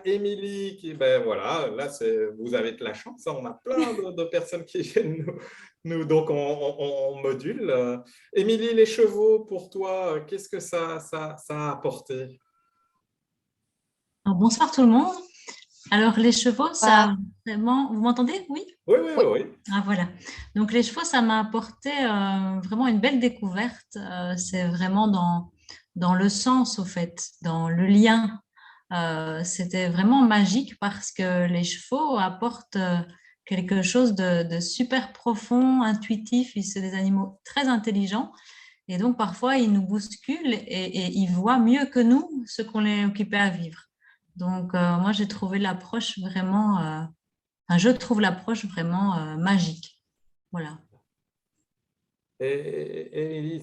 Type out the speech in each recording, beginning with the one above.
Émilie, qui, ben voilà, là, vous avez de la chance, hein, on a plein de personnes qui viennent donc on module. Émilie, les chevaux, pour toi, qu'est-ce que ça a apporté? Alors, bonsoir tout le monde. Alors, les chevaux, ça a Bonsoir. vraiment... Vous m'entendez? Oui? Oui, oui, Oui, oui, oui. Ah, voilà. Donc, les chevaux, ça m'a apporté vraiment une belle découverte. C'est vraiment dans le sens, au fait, dans le lien. C'était vraiment magique parce que les chevaux apportent quelque chose de super profond, intuitif. C'est des animaux très intelligents. Et donc, parfois, ils nous bousculent et ils voient mieux que nous ce qu'on est occupé à vivre. Donc, moi, j'ai trouvé l'approche vraiment, enfin, je trouve l'approche vraiment magique. Voilà. Et Émilie,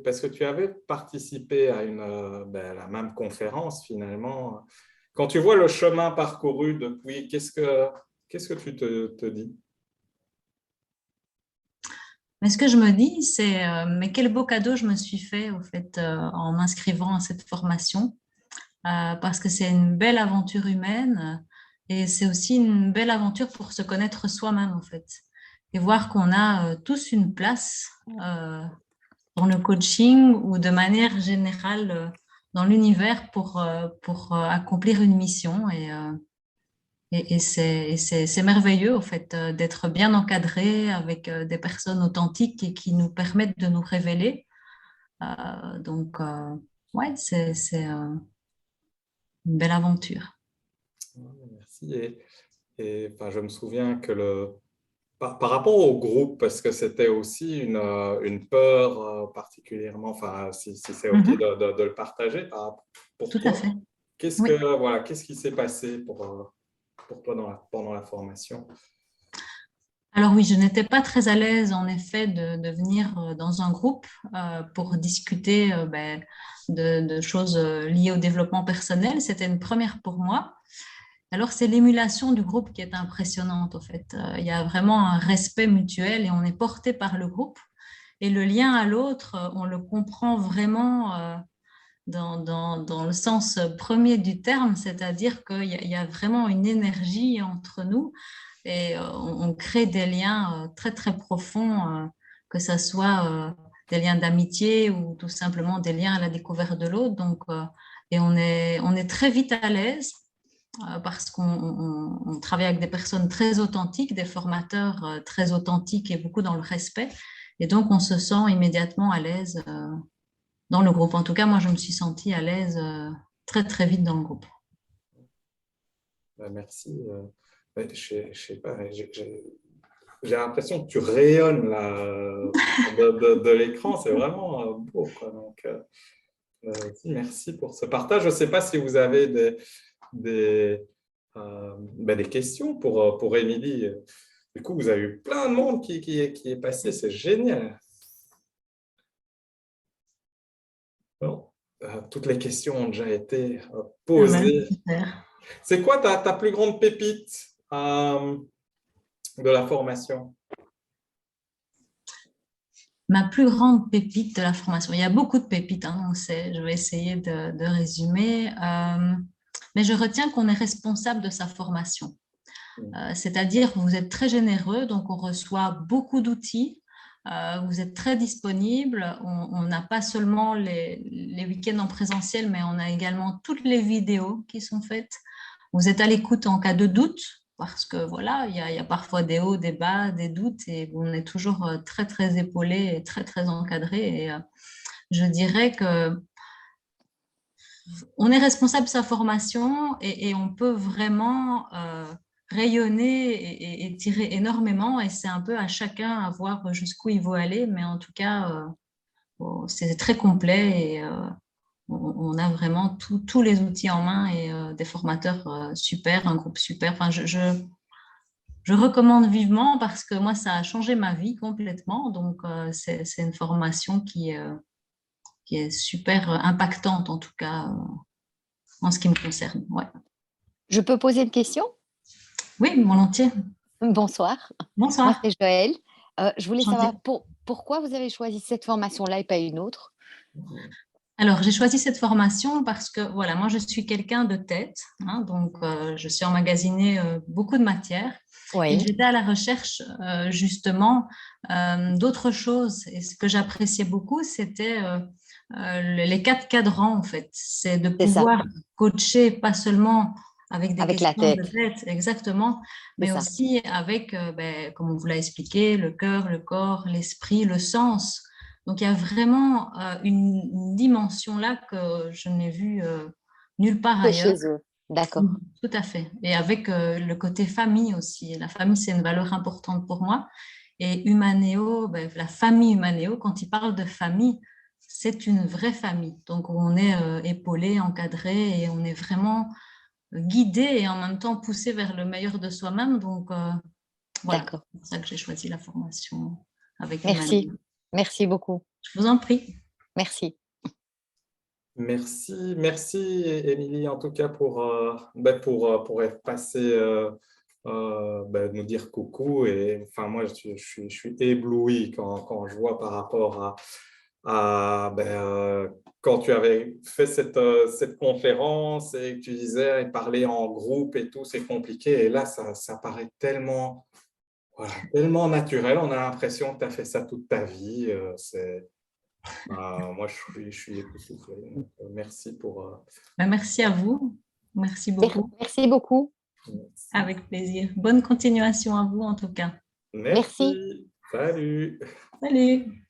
parce que tu avais participé à à la même conférence finalement. Quand tu vois le chemin parcouru depuis, qu'est-ce que tu te dis? Mais ce que je me dis, c'est, mais quel beau cadeau je me suis fait, au fait, en m'inscrivant à cette formation, parce que c'est une belle aventure humaine et c'est aussi une belle aventure pour se connaître soi-même, en fait, et voir qu'on a tous une place dans le coaching ou de manière générale dans l'univers pour accomplir une mission. C'est merveilleux, au fait, d'être bien encadré avec des personnes authentiques et qui nous permettent de nous révéler. Ouais, c'est une belle aventure. Merci. Enfin, je me souviens que par rapport au groupe, parce que c'était aussi une peur particulièrement, enfin, si c'est OK Mhm, de le partager pour tout à toi, fait. Oui. qu'est-ce qui s'est passé pour toi pendant la formation? Alors oui, je n'étais pas très à l'aise en effet de venir dans un groupe pour discuter de choses liées au développement personnel. C'était une première pour moi. Alors c'est l'émulation du groupe qui est impressionnante en fait. Il y a vraiment un respect mutuel et on est porté par le groupe. Et le lien à l'autre, on le comprend vraiment dans le sens premier du terme, c'est-à-dire qu'il y a vraiment une énergie entre nous et on crée des liens très très profonds, que ce soit des liens d'amitié ou tout simplement des liens à la découverte de l'autre. Et on est très vite à l'aise parce qu'on travaille avec des personnes très authentiques, des formateurs très authentiques et beaucoup dans le respect. Et donc, on se sent immédiatement à l'aise dans le groupe. En tout cas, moi, je me suis sentie à l'aise très, très vite dans le groupe. Merci. Ouais, je sais pas, j'ai l'impression que tu rayonnes là, de l'écran, c'est vraiment beau, quoi. Donc, merci pour ce partage. Je ne sais pas si vous avez des, des questions pour Émilie. Du coup, vous avez eu plein de monde qui est passé, c'est génial. Bon, toutes les questions ont déjà été Ah ben, posées. super. C'est quoi ta plus grande pépite de la formation? Ma plus grande pépite de la formation. Il y a beaucoup de pépites, hein, on sait. Je vais essayer de résumer. Mais je retiens qu'on est responsable de sa formation. C'est-à-dire que vous êtes très généreux, donc on reçoit beaucoup d'outils. Vous êtes très disponible. On n'a pas seulement les week-ends en présentiel, mais on a également toutes les vidéos qui sont faites. Vous êtes à l'écoute en cas de doute, parce que voilà, il y a parfois des hauts, des bas, des doutes, et on est toujours très, très épaulé et très, très encadré. Et je dirais que on est responsable de sa formation et on peut vraiment rayonner et tirer énormément. Et c'est un peu à chacun à voir jusqu'où il veut aller. Mais en tout cas, bon, c'est très complet et on a vraiment tous les outils en main et des formateurs super, un groupe super. Enfin, je recommande vivement parce que moi, ça a changé ma vie complètement. Donc, c'est une formation qui est super impactante, en tout cas, en ce qui me concerne. Ouais. je peux poser une question? Oui, volontiers. Bonsoir, moi Bonsoir. c'est Joël. Je voulais Enchantée. savoir pourquoi vous avez choisi cette formation-là et pas une autre? Alors, j'ai choisi cette formation parce que, voilà, moi, je suis quelqu'un de tête, hein, donc je suis emmagasinée beaucoup de matière. Et Oui, j'étais à la recherche, justement, d'autres choses. Et ce que j'appréciais beaucoup, c'était les 4 cadrans, en fait. C'est de c'est ça, pouvoir coacher, pas seulement avec des avec la questions de tête, tête, exactement, c'est mais ça. aussi avec, comme on vous l'a expliqué, le cœur, le corps, l'esprit, le sens. Donc, il y a vraiment une dimension là que je n'ai vue nulle part Que ailleurs. chez eux, d'accord, Mhm. Tout à fait. Et avec le côté famille aussi. La famille, c'est une valeur importante pour moi. Et Humanéo, ben, la famille Humanéo, quand il parle de famille, c'est une vraie famille. Donc, on est épaulé, encadré et on est vraiment guidé et en même temps poussé vers le meilleur de soi-même. Donc, voilà, d'accord. c'est pour ça que j'ai choisi la formation avec Merci, Humanéo. merci beaucoup, Je vous en prie. merci. Merci, merci Émilie, en tout cas pour être passée, nous dire coucou. Et enfin, moi, je suis ébloui quand je vois par rapport quand tu avais fait cette conférence et que tu disais parler en groupe et tout, c'est compliqué. Et là, ça paraît tellement, voilà, tellement naturel. On a l'impression que tu as fait ça toute ta vie. Moi, je suis époustouflé. Donc, merci pour. Ben, merci à vous. Merci beaucoup. Merci beaucoup, Merci. Avec plaisir. Bonne continuation à vous en tout cas. merci. Merci. Salut. Salut!